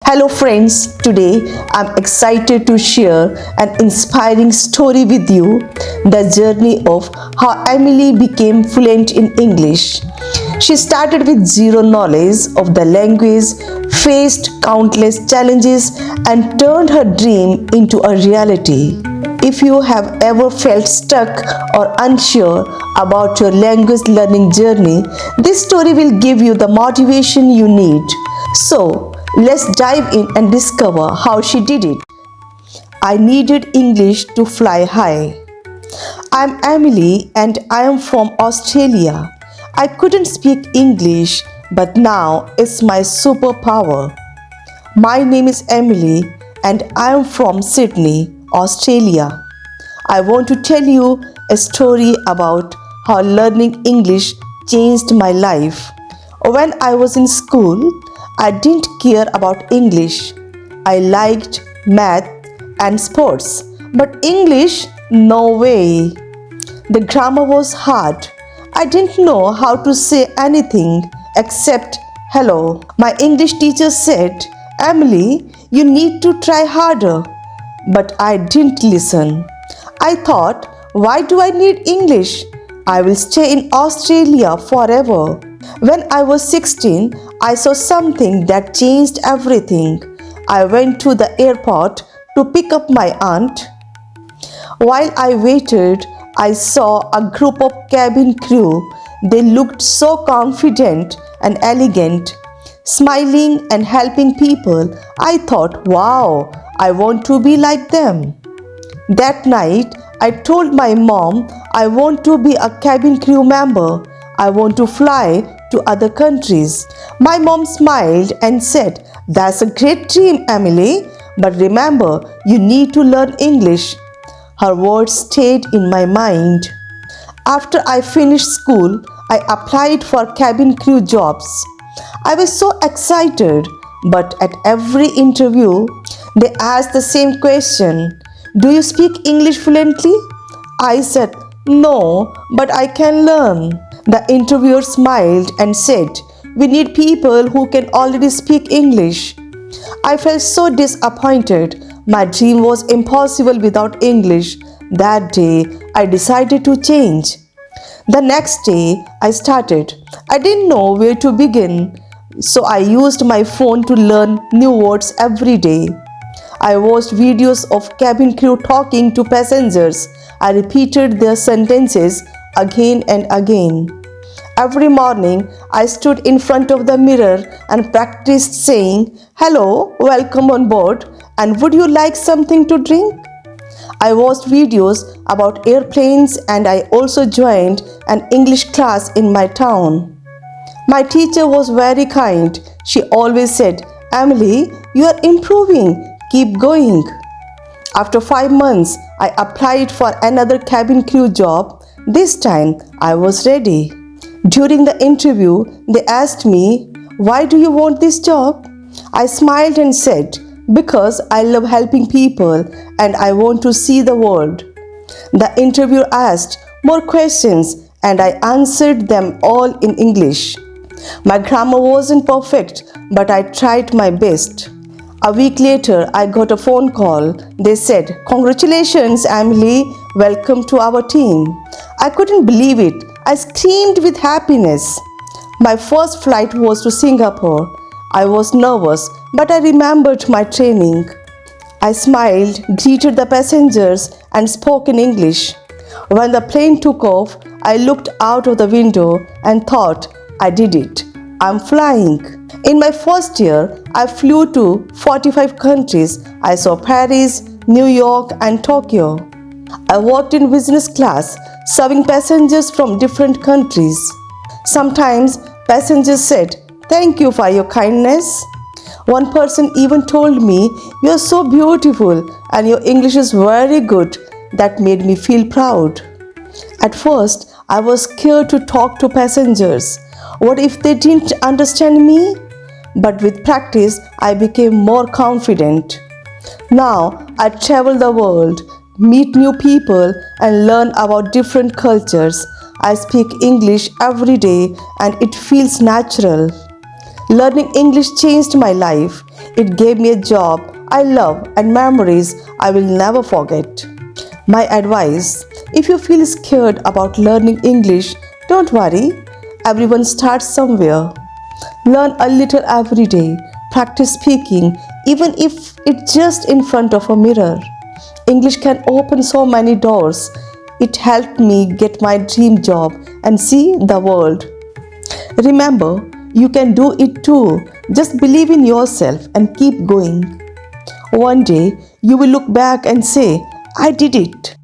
Hello friends, today I'm excited to share an inspiring story with you, the journey of how Emily became fluent in English. She started with zero knowledge of the language, faced countless challenges and turned her dream into a reality. If you have ever felt stuck or unsure about your language learning journey, this story will give you the motivation you need. So, let's dive in and discover how she did it. I needed English to fly high. I'm Emily and I am from Australia. I couldn't speak English, but now it's my superpower. My name is Emily and I am from Sydney, Australia. I want to tell you a story about how learning English changed my life. When I was in school, I didn't care about English. I liked math and sports, but English, no way. The grammar was hard. I didn't know how to say anything except hello. My English teacher said, Emily, you need to try harder. But I didn't listen. I thought, why do I need English? I will stay in Australia forever. When I was 16, I saw something that changed everything. I went to the airport to pick up my aunt. While I waited, I saw a group of cabin crew. They looked so confident and elegant, smiling and helping people. I thought, wow, I want to be like them. That night, I told my mom I want to be a cabin crew member. I want to fly to other countries. My mom smiled and said, that's a great dream, Emily, but remember, you need to learn English. Her words stayed in my mind. After I finished school, I applied for cabin crew jobs. I was so excited, but at every interview, they asked the same question. Do you speak English fluently? I said, no, but I can learn. The interviewer smiled and said, we need people who can already speak English. I felt so disappointed. My dream was impossible without English. That day, I decided to change. The next day, I started. I didn't know where to begin, so I used my phone to learn new words every day. I watched videos of cabin crew talking to passengers. I repeated their sentences again and again. Every morning, I stood in front of the mirror and practiced saying, hello, welcome on board, and would you like something to drink? I watched videos about airplanes and I also joined an English class in my town. My teacher was very kind. She always said, Emily, you are improving. Keep going. After 5 months, I applied for another cabin crew job. This time, I was ready. During the interview, they asked me, why do you want this job? I smiled and said, because I love helping people and I want to see the world. The interviewer asked more questions and I answered them all in English. My grammar wasn't perfect, but I tried my best. A week later, I got a phone call. They said, congratulations, Emily, welcome to our team. I couldn't believe it. I screamed with happiness. My first flight was to Singapore. I was nervous, but I remembered my training. I smiled, greeted the passengers, and spoke in English. When the plane took off, I looked out of the window and thought, I did it. I'm flying. In my first year, I flew to 45 countries. I saw Paris, New York, and Tokyo. I worked in business class, serving passengers from different countries. Sometimes passengers said, thank you for your kindness. One person even told me, you are so beautiful and your English is very good. That made me feel proud. At first, I was scared to talk to passengers. What if they didn't understand me? But with practice, I became more confident. Now, I travel the world, meet new people and learn about different cultures. I speak English every day and it feels natural. Learning English changed my life. It gave me a job I love and memories I will never forget. My advice: if you feel scared about learning English, don't worry. Everyone starts somewhere. Learn a little every day. Practice speaking, even if it's just in front of a mirror. English can open so many doors. It helped me get my dream job and see the world. Remember, you can do it too. Just believe in yourself and keep going. One day, you will look back and say, I did it.